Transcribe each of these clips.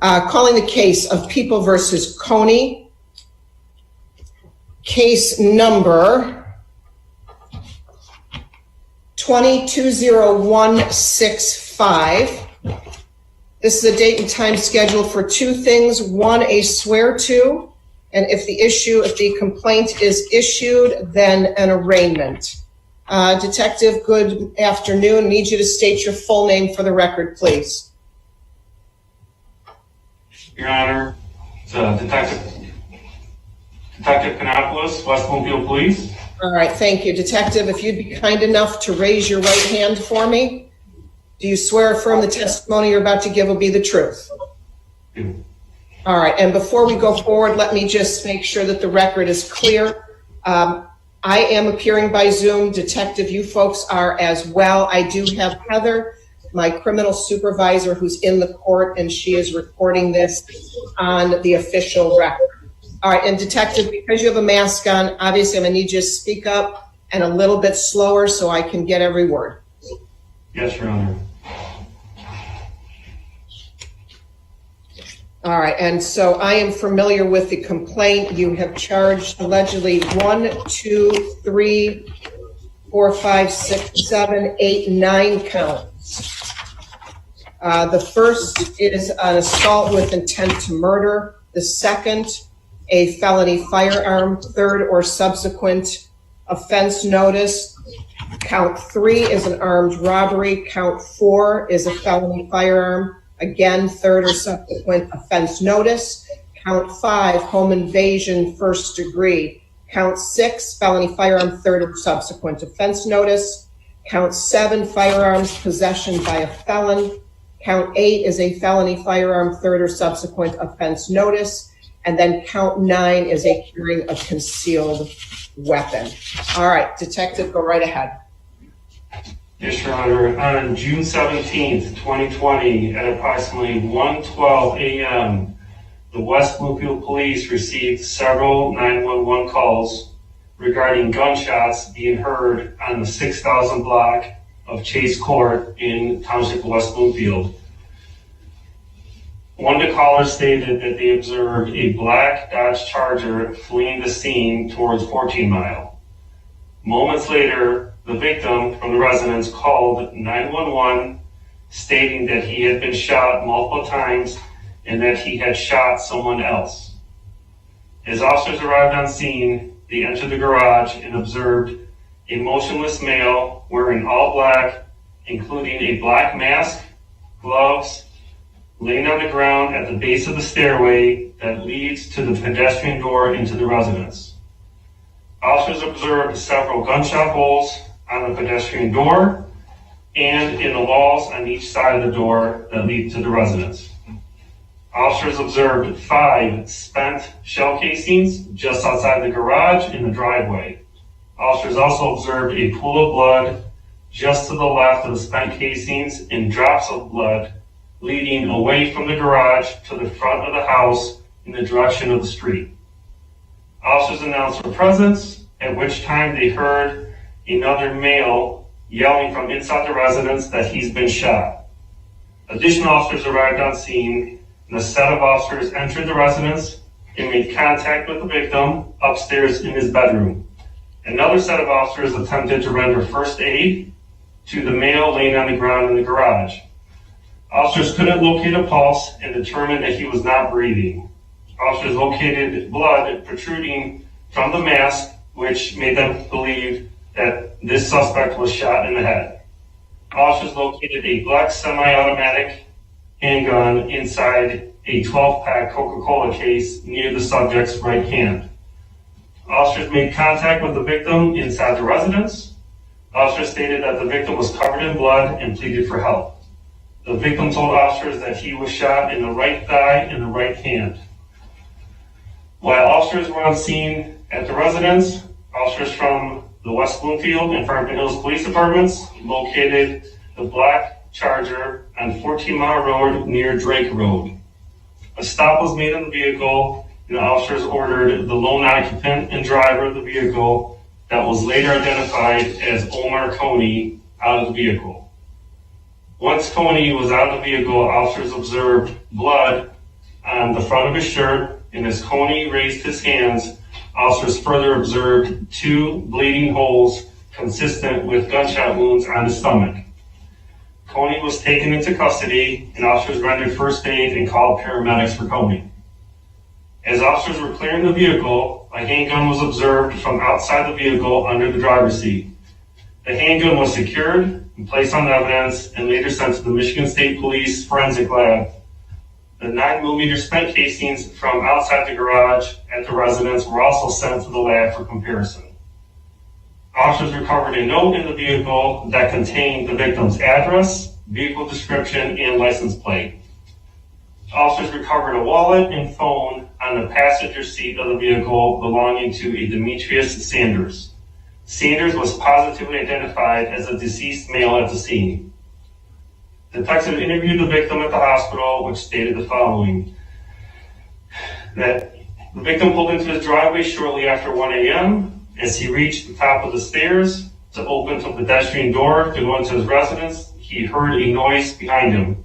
Calling the case of People versus Coney, case number 220165. This is a date and time scheduled for two things. One, a swear to, and if the complaint is issued, then an arraignment. Detective, good afternoon. Need you to state your full name for the record, please. Your Honor, it's Detective Kanopoulos, West Bloomfield Police. All right, thank you. Detective, if you'd be kind enough to raise your right hand for me. Do you swear or affirm the testimony you're about to give will be the truth? All right, and before we go forward, let me just make sure that the record is clear. I am appearing by Zoom. Detective, you folks are as well. I do have Heather, my criminal supervisor, who's in the court, and she is recording this on the official record. All right, and Detective, because you have a mask on, obviously I'm gonna need you to speak up and a little bit slower so I can get every word. Yes, Your Honor. All right, and so I am familiar with the complaint. You have charged allegedly 1, 2, 3, 4, 5, 6, 7, 8, 9 counts. The first is an assault with intent to murder. The second, a felony firearm. Third or subsequent offense notice. Count 3 is an armed robbery. Count 4 is a felony firearm. Again, third or subsequent offense notice. Count 5, home invasion, first degree. Count 6, felony firearm, third or subsequent offense notice. Count 7, firearms possession by a felon. Count 8 is a felony firearm, third or subsequent offense notice. And then count 9 is a carrying a concealed weapon. All right, Detective, go right ahead. Yes, Your Honor. On June 17th, 2020, at approximately 1:12 a.m., the West Bloomfield Police received several 911 calls regarding gunshots being heard on the 6,000 block of Chase Court in Township of West Bloomfield. One of the callers stated that they observed a black Dodge Charger fleeing the scene towards 14 Mile. Moments later, the victim from the residence called 911, stating that he had been shot multiple times and that he had shot someone else. As officers arrived on scene, they entered the garage and observed a motionless male wearing all black, including a black mask, gloves, laying on the ground at the base of the stairway that leads to the pedestrian door into the residence. Officers observed several gunshot holes on the pedestrian door and in the walls on each side of the door that lead to the residence. Officers observed 5 spent shell casings just outside the garage in the driveway. Officers also observed a pool of blood just to the left of the spent casings and drops of blood leading away from the garage to the front of the house in the direction of the street. Officers announced their presence, at which time they heard another male yelling from inside the residence that he's been shot. Additional officers arrived on scene, and a set of officers entered the residence and made contact with the victim upstairs in his bedroom. Another set of officers attempted to render first aid to the male laying on the ground in the garage. Officers couldn't locate a pulse and determined that he was not breathing. Officers located blood protruding from the mask, which made them believe that this suspect was shot in the head. Officers located a black semi-automatic handgun inside a 12-pack Coca-Cola case near the subject's right hand. Officers made contact with the victim inside the residence. Officers stated that the victim was covered in blood and pleaded for help. The victim told officers that he was shot in the right thigh and the right hand. While officers were on scene at the residence, officers from the West Bloomfield and Farmington Hills Police Departments located the black Charger on 14 Mile Road near Drake Road. A stop was made on the vehicle, and officers ordered the lone occupant and driver of the vehicle that was later identified as Omar Coney out of the vehicle. Once Coney was out of the vehicle, officers observed blood on the front of his shirt, and as Coney raised his hands, officers further observed 2 bleeding holes consistent with gunshot wounds on his stomach. Coney was taken into custody, and officers rendered first aid and called paramedics for Coney. As officers were clearing the vehicle, a handgun was observed from outside the vehicle under the driver's seat. The handgun was secured and placed on evidence and later sent to the Michigan State Police Forensic Lab. The 9mm spent casings from outside the garage at the residence were also sent to the lab for comparison. Officers recovered a note in the vehicle that contained the victim's address, vehicle description, and license plate. Officers recovered a wallet and phone on the passenger seat of the vehicle belonging to a Demetrius Sanders. Sanders was positively identified as a deceased male at the scene. Detective interviewed the victim at the hospital, which stated the following: that the victim pulled into his driveway shortly after 1 a.m. As he reached the top of the stairs to open the pedestrian door to go into his residence, he heard a noise behind him.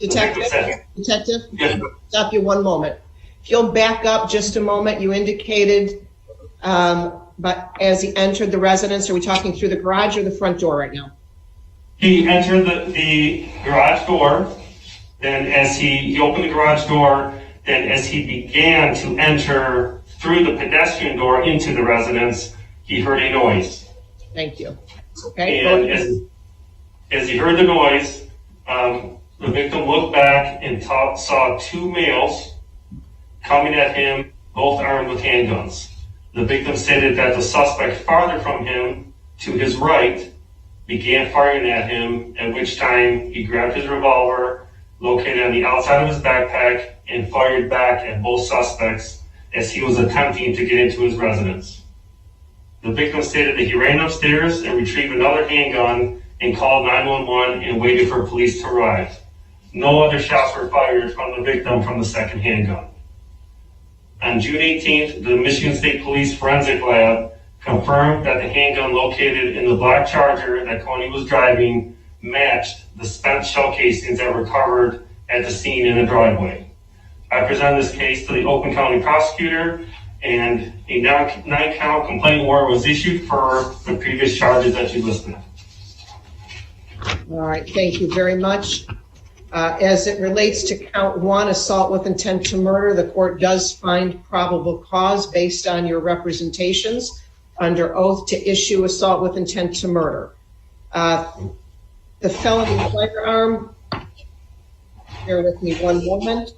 Detective, Yes. Stop you one moment. If you'll back up just a moment, you indicated, but as he entered the residence, are we talking through the garage or the front door right now? He entered the garage door, then as he opened the garage door, then as he began to enter through the pedestrian door into the residence, he heard a noise. Thank you. Okay. And as he heard the noise, the victim looked back and saw 2 males coming at him, both armed with handguns. The victim stated that the suspect farther from him, to his right, began firing at him, at which time he grabbed his revolver, located on the outside of his backpack, and fired back at both suspects as he was attempting to get into his residence. The victim stated that he ran upstairs and retrieved another handgun and called 911 and waited for police to arrive. No other shots were fired from the victim from the second handgun. On June 18th, the Michigan State Police Forensic Lab confirmed that the handgun located in the black Charger that Coney was driving matched the spent shell casings that were recovered at the scene in the driveway. I present this case to the Oakland County prosecutor, and a 9-count complaint warrant was issued for the previous charges that you listed. All right, thank you very much. As it relates to count 1, assault with intent to murder, the court does find probable cause based on your representations under oath to issue assault with intent to murder. The felony firearm, bear with me one moment.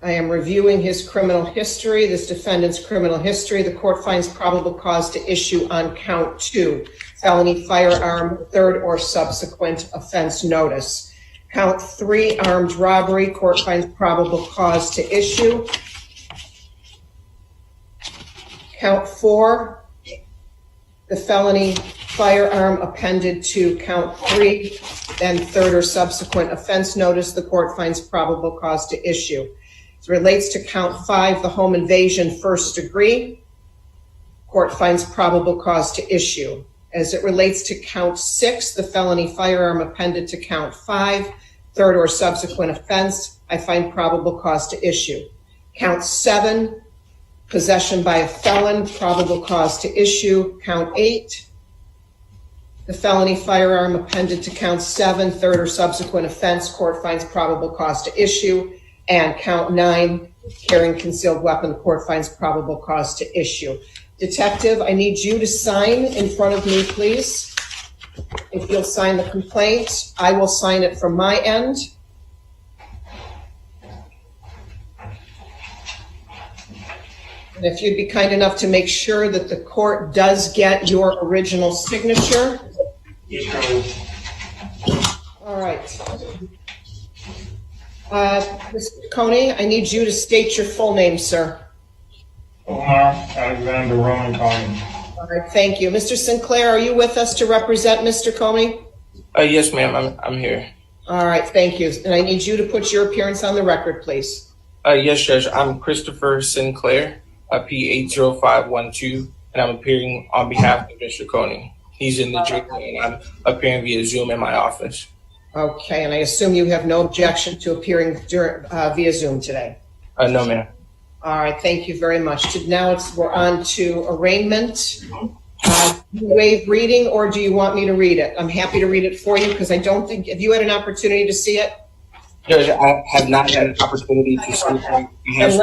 I am reviewing his criminal history, this defendant's criminal history. The court finds probable cause to issue on count 2, felony firearm, third or subsequent offense notice. Count 3, armed robbery, court finds probable cause to issue. Count 4, the felony firearm appended to count 3, then third or subsequent offense notice, the court finds probable cause to issue. As it relates to count 5, the home invasion, first degree, court finds probable cause to issue. As it relates to count 6, the felony firearm appended to count 5, third or subsequent offense, I find probable cause to issue. Count 7, possession by a felon, probable cause to issue. Count 8, the felony firearm appended to count 7, third or subsequent offense, court finds probable cause to issue. And count 9, carrying concealed weapon, court finds probable cause to issue. Detective, I need you to sign in front of me, please. If you'll sign the complaint, I will sign it from my end. And if you'd be kind enough to make sure that the court does get your original signature. All right. Mr. Coney, I need you to state your full name, sir. Omar Alexander Roman Coney. All right, thank you. Mr. Sinclair, are you with us to represent Mr. Coney? Yes, ma'am. I'm here. All right, thank you. And I need you to put your appearance on the record, please. Yes, Judge. I'm Christopher Sinclair, P80512, and I'm appearing on behalf of Mr. Coney. He's in the jail, and I'm appearing via Zoom in my office. Okay, and I assume you have no objection to appearing via Zoom today? No, ma'am. All right, thank you very much. Now we're on to arraignment. Do you waive reading, or do you want me to read it? I'm happy to read it for you because I don't think, have you had an opportunity to see it? Judge, I have not had an opportunity to see it. And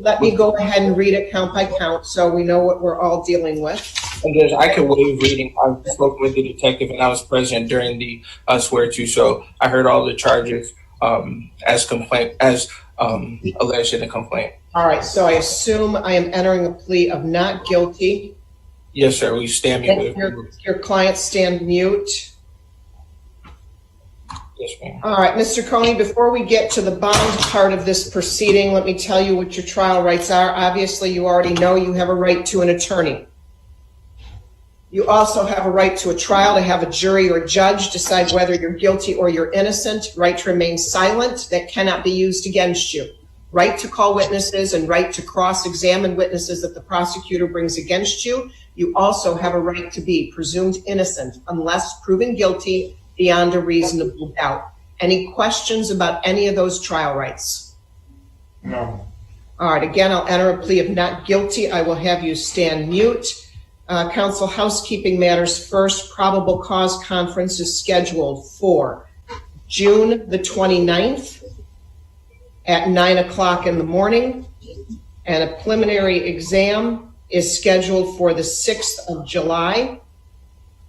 let me go ahead and read it count by count so we know what we're all dealing with. And Judge, I could waive reading. I've spoken with the detective, and I was present during the swear to, so I heard all the charges as alleged in the complaint. All right, so I assume I am entering a plea of not guilty. Yes, sir. We stand mute. Your client stand mute. Yes, ma'am. All right, Mr. Coney, before we get to the bond part of this proceeding, let me tell you what your trial rights are. Obviously, you already know you have a right to an attorney. You also have a right to a trial, to have a jury or judge decide whether you're guilty or you're innocent. Right to remain silent, that cannot be used against you. Right to call witnesses and right to cross-examine witnesses that the prosecutor brings against you. You also have a right to be presumed innocent unless proven guilty beyond a reasonable doubt. Any questions about any of those trial rights? No. All right, again, I'll enter a plea of not guilty. I will have you stand mute. Counsel, housekeeping matters first. Probable cause conference is scheduled for June the 29th at 9 o'clock in the morning, and a preliminary exam is scheduled for the 6th of July,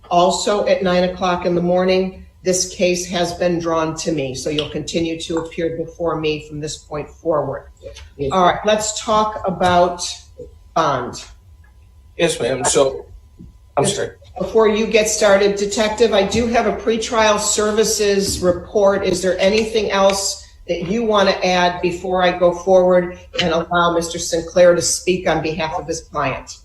also at 9 o'clock in the morning. This case has been drawn to me, so you'll continue to appear before me from this point forward. All right, let's talk about bond. Yes, ma'am. So, I'm sorry. Before you get started, Detective, I do have a pretrial services report. Is there anything else that you want to add before I go forward and allow Mr. Sinclair to speak on behalf of his client?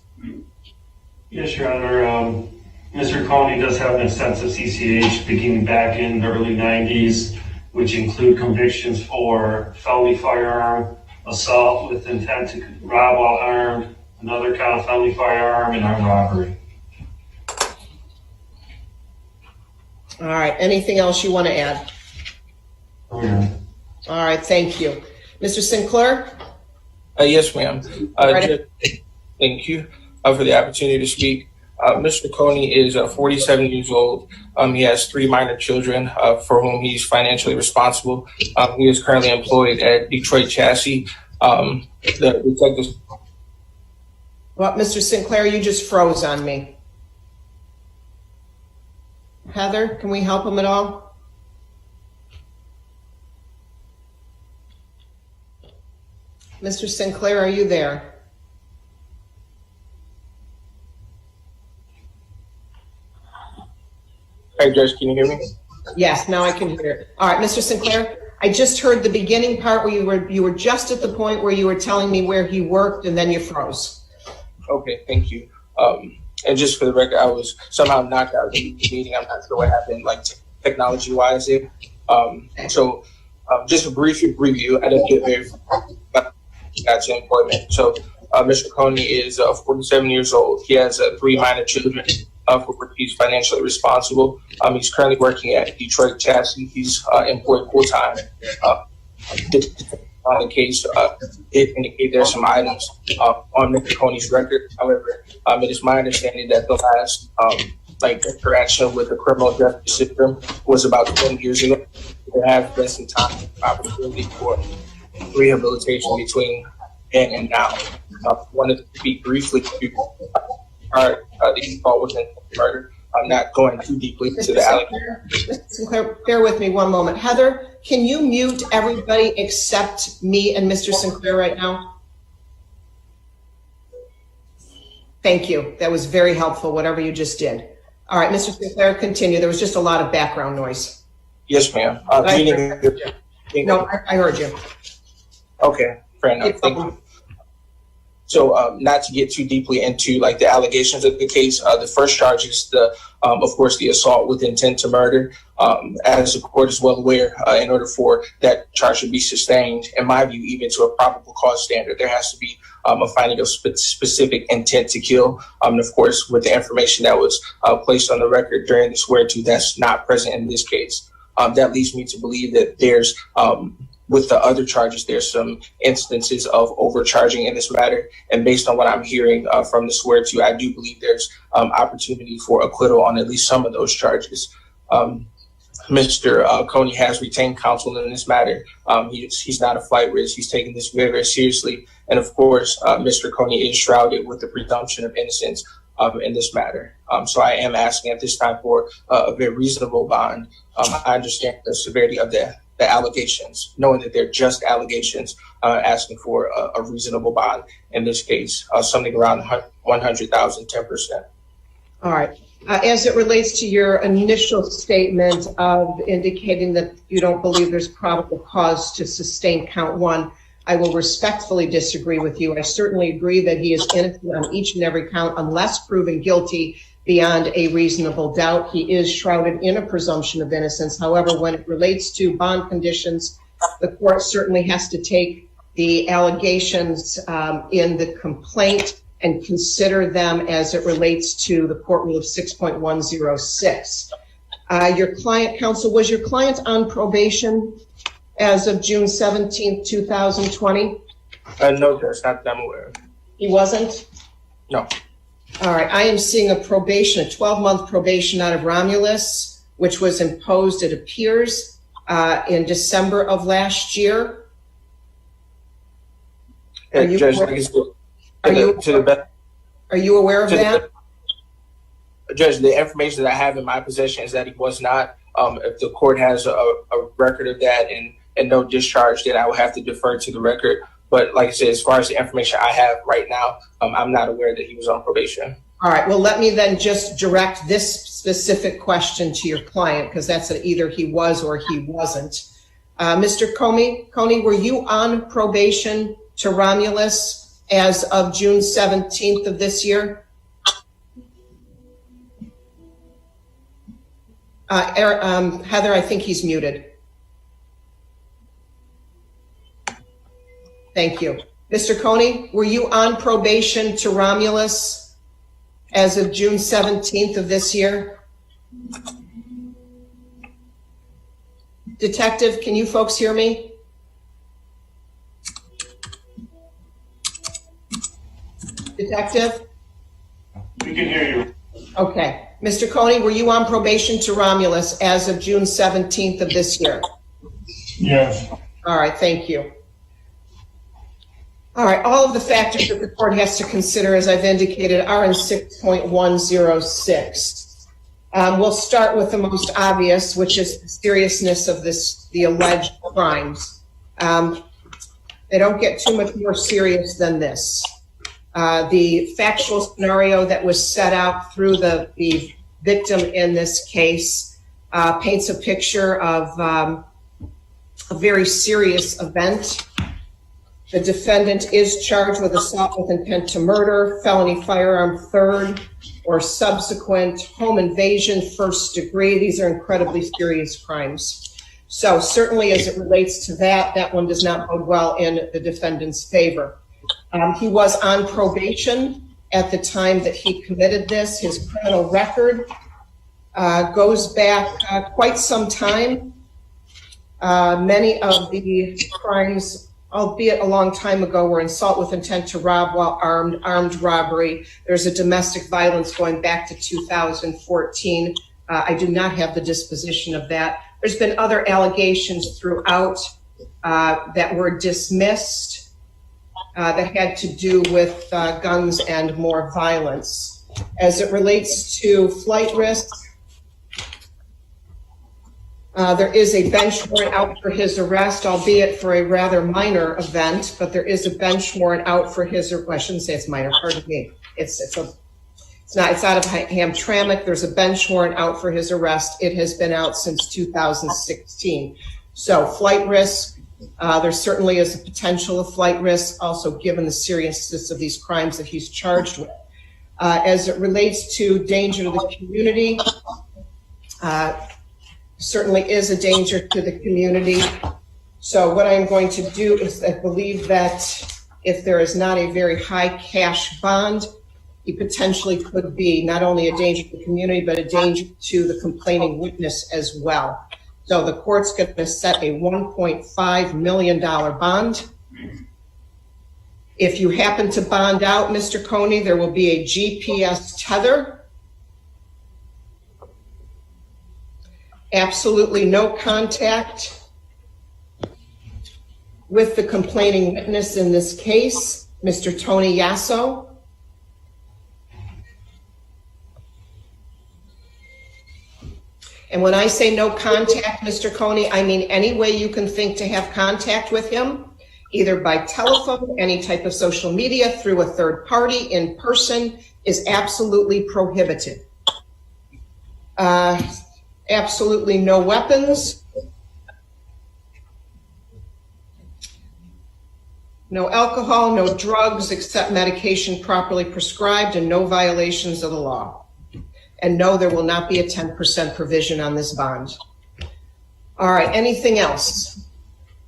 Yes, Your Honor. Mr. Coney does have an extensive CCH beginning back in the early 90s, which include convictions for felony firearm, assault with intent to rob while armed, another count of felony firearm, and armed robbery. All right, anything else you want to add? Okay. All right, thank you. Mr. Sinclair? Yes, ma'am. Thank you for the opportunity to speak. Mr. Coney is 47 years old. He has 3 minor children for whom he's financially responsible. He is currently employed at Detroit Chassis. The detectives. Well, Mr. Sinclair, you just froze on me. Heather, can we help him at all? Mr. Sinclair, are you there? Hey, Judge, can you hear me? Yes, now I can hear. All right, Mr. Sinclair, I just heard the beginning part where you were just at the point where you were telling me where he worked, and then you froze. Okay, thank you. And just for the record, I was somehow knocked out of the meeting. I'm not sure what happened, like technology-wise there. So just a brief review. I didn't get very got to employment. So Mr. Coney is 47 years old. He has 3 minor children for which he's financially responsible. He's currently working at Detroit Chassis. He's employed full-time. On the case, it indicates there are some items on Mr. Coney's record. However, it is my understanding that the last interaction with the criminal justice system was about 20 years ago. There has been some time opportunity for rehabilitation between then and now. I wanted to speak briefly to the fault within murder. I'm not going too deeply into the allegations. Mr. Sinclair, bear with me one moment. Heather, can you mute everybody except me and Mr. Sinclair right now? Thank you. That was very helpful, whatever you just did. All right, Mr. Sinclair, continue. There was just a lot of background noise. Yes, ma'am. No, I heard you. Okay, fair enough. Thank you. So not to get too deeply into like the allegations of the case, the first charge is of course, the assault with intent to murder. As the court is well aware, in order for that charge to be sustained, in my view, even to a probable cause standard, there has to be a finding of specific intent to kill. And of course, with the information that was placed on the record during the swear to, that's not present in this case. That leads me to believe that there's with the other charges, there's some instances of overcharging in this matter. And based on what I'm hearing from the swear to, I do believe there's opportunity for acquittal on at least some of those charges. Mr. Coney has retained counsel in this matter. He's not a flight risk. He's taking this very, very seriously. And of course, Mr. Coney is shrouded with the presumption of innocence in this matter. So I am asking at this time for a very reasonable bond. I understand the severity of the allegations, knowing that they're just allegations, asking for a reasonable bond in this case, something around 100,000, 10%. All right. As it relates to your initial statement of indicating that you don't believe there's probable cause to sustain count one, I will respectfully disagree with you. I certainly agree that he is innocent on each and every count unless proven guilty beyond a reasonable doubt. He is shrouded in a presumption of innocence. However, when it relates to bond conditions, the court certainly has to take the allegations in the complaint and consider them as it relates to the court rule of 6.106. Your client, counsel, was your client on probation as of June 17th, 2020? No, Judge, not that I'm aware of. He wasn't? No. All right, I am seeing a 12-month probation out of Romulus, which was imposed, it appears, in December of last year. Are you Judge, aware, are you aware of that? Judge, the information that I have in my possession is that he was not. If the court has a record of that and no discharge, then I will have to defer to the record. But like I said, as far as the information I have right now, I'm not aware that he was on probation. All right. Well, let me then just direct this specific question to your client, because that's either he was or he wasn't. Mr. Coney, were you on probation to Romulus as of June 17th of this year? Heather, I think he's muted. Thank you. Mr. Coney, were you on probation to Romulus as of June 17th of this year? Detective, can you folks hear me? Detective? We can hear you. Okay. Mr. Coney, were you on probation to Romulus as of June 17th of this year? Yes. All right, thank you. All right, all of the factors that the court has to consider, as I've indicated, are in 6.106. We'll start with the most obvious, which is the seriousness of the alleged crimes. They don't get too much more serious than this. The factual scenario that was set out through the victim in this case paints a picture of a very serious event. The defendant is charged with assault with intent to murder, felony firearm third or subsequent, home invasion first degree. These are incredibly serious crimes. So certainly as it relates to that one does not bode well in the defendant's favor. He was on probation at the time that he committed this. His criminal record goes back quite some time. Many of the crimes, albeit a long time ago, were assault with intent to rob while armed robbery. There's a domestic violence going back to 2014. I do not have the disposition of that. There's been other allegations throughout that were dismissed that had to do with guns and more violence. As it relates to flight risk, there is a bench warrant out for his arrest, albeit for a rather minor event, but there is a bench warrant out for his, I shouldn't say it's minor, pardon me. It's out of Hamtramck. There's a bench warrant out for his arrest. It has been out since 2016. So flight risk There certainly is a potential of flight risk, also given the seriousness of these crimes that he's charged with. As it relates to danger to the community, certainly is a danger to the community. So what I'm going to do is I believe that if there is not a very high cash bond, he potentially could be not only a danger to the community, but a danger to the complaining witness as well. So the court's going to set a $1.5 million bond. If you happen to bond out, Mr. Coney, there will be a GPS tether. Absolutely no contact with the complaining witness in this case, Mr. Tony Yasso. And when I say no contact, Mr. Coney, I mean any way you can think to have contact with him, either by telephone, any type of social media, through a third party, in person, is absolutely prohibited. Absolutely no weapons. No alcohol, no drugs except medication properly prescribed, and no violations of the law. And no, there will not be a 10% provision on this bond. All right, anything else?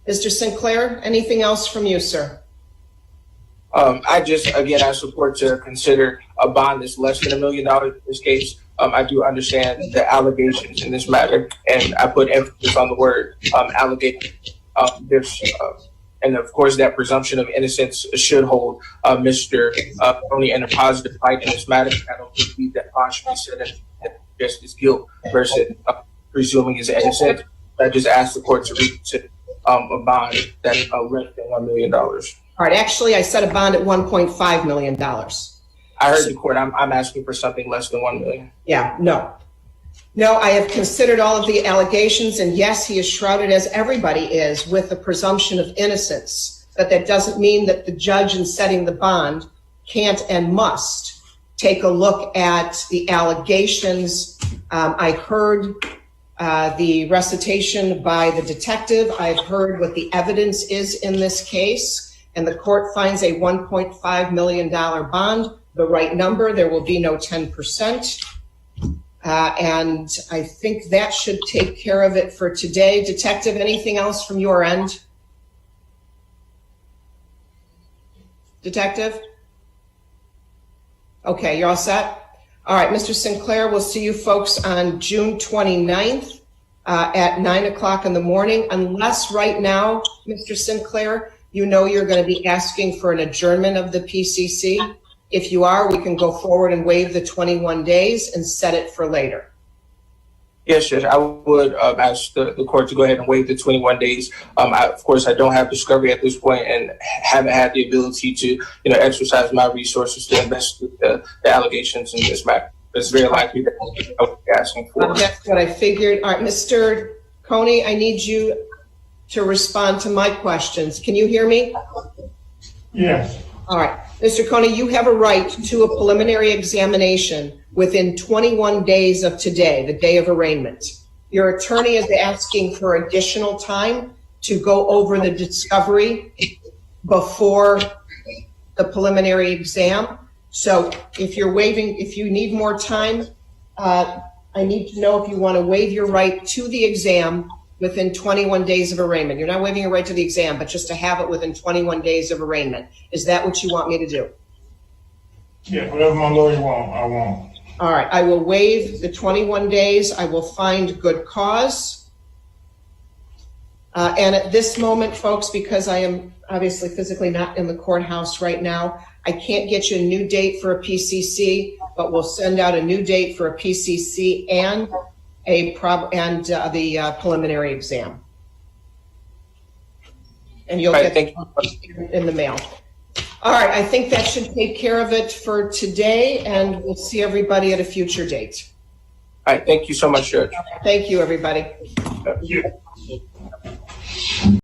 Mr. Sinclair, anything else from you, sir? I support to consider a bond that's less than $1 million in this case. I do understand the allegations in this matter, and I put emphasis on the word allegation. And of course, that presumption of innocence should hold Mr. Tony in a positive light in this matter. I don't believe that bond should be set at just his guilt versus presuming his innocence. I just asked the court to reconsider a bond that's less than $1 million. All right, actually, I set a bond at $1.5 million. I heard the court. I'm asking for something less than $1 million. Yeah, no. No, I have considered all of the allegations, and yes, he is shrouded, as everybody is, with the presumption of innocence. But that doesn't mean that the judge in setting the bond can't and must take a look at the allegations. I heard the recitation by the detective. I've heard what the evidence is in this case, and the court finds a $1.5 million bond, the right number. There will be no 10%. And I think that should take care of it for today. Detective, anything else from your end? Detective? Okay, you're all set? All right, Mr. Sinclair, we'll see you folks on June 29th at 9 o'clock in the morning, unless right now, Mr. Sinclair, you know you're going to be asking for an adjournment of the PCC. If you are, we can go forward and waive the 21 days and set it for later. Yes, Judge. I would ask the court to go ahead and waive the 21 days. Of course, I don't have discovery at this point and haven't had the ability to, exercise my resources to investigate the allegations in this matter. It's very likely that I would be asking for. That's what I figured. All right, Mr. Coney, I need you to respond to my questions. Can you hear me? Yes. All right. Mr. Coney, you have a right to a preliminary examination within 21 days of today, the day of arraignment. Your attorney is asking for additional time to go over the discovery before the preliminary exam. So if you need more time, I need to know if you want to waive your right to the exam within 21 days of arraignment. You're not waiving your right to the exam, but just to have it within 21 days of arraignment. Is that what you want me to do? Yeah, whatever my lawyer wants, I want. All right, I will waive the 21 days. I will find good cause. And at this moment, folks, because I am obviously physically not in the courthouse right now, I can't get you a new date for a PCC, but we'll send out a new date for a PCC and the preliminary exam. And you'll get it in the mail. All right, I think that should take care of it for today, and we'll see everybody at a future date. All right, thank you so much, Judge. Thank you, everybody. Thank you.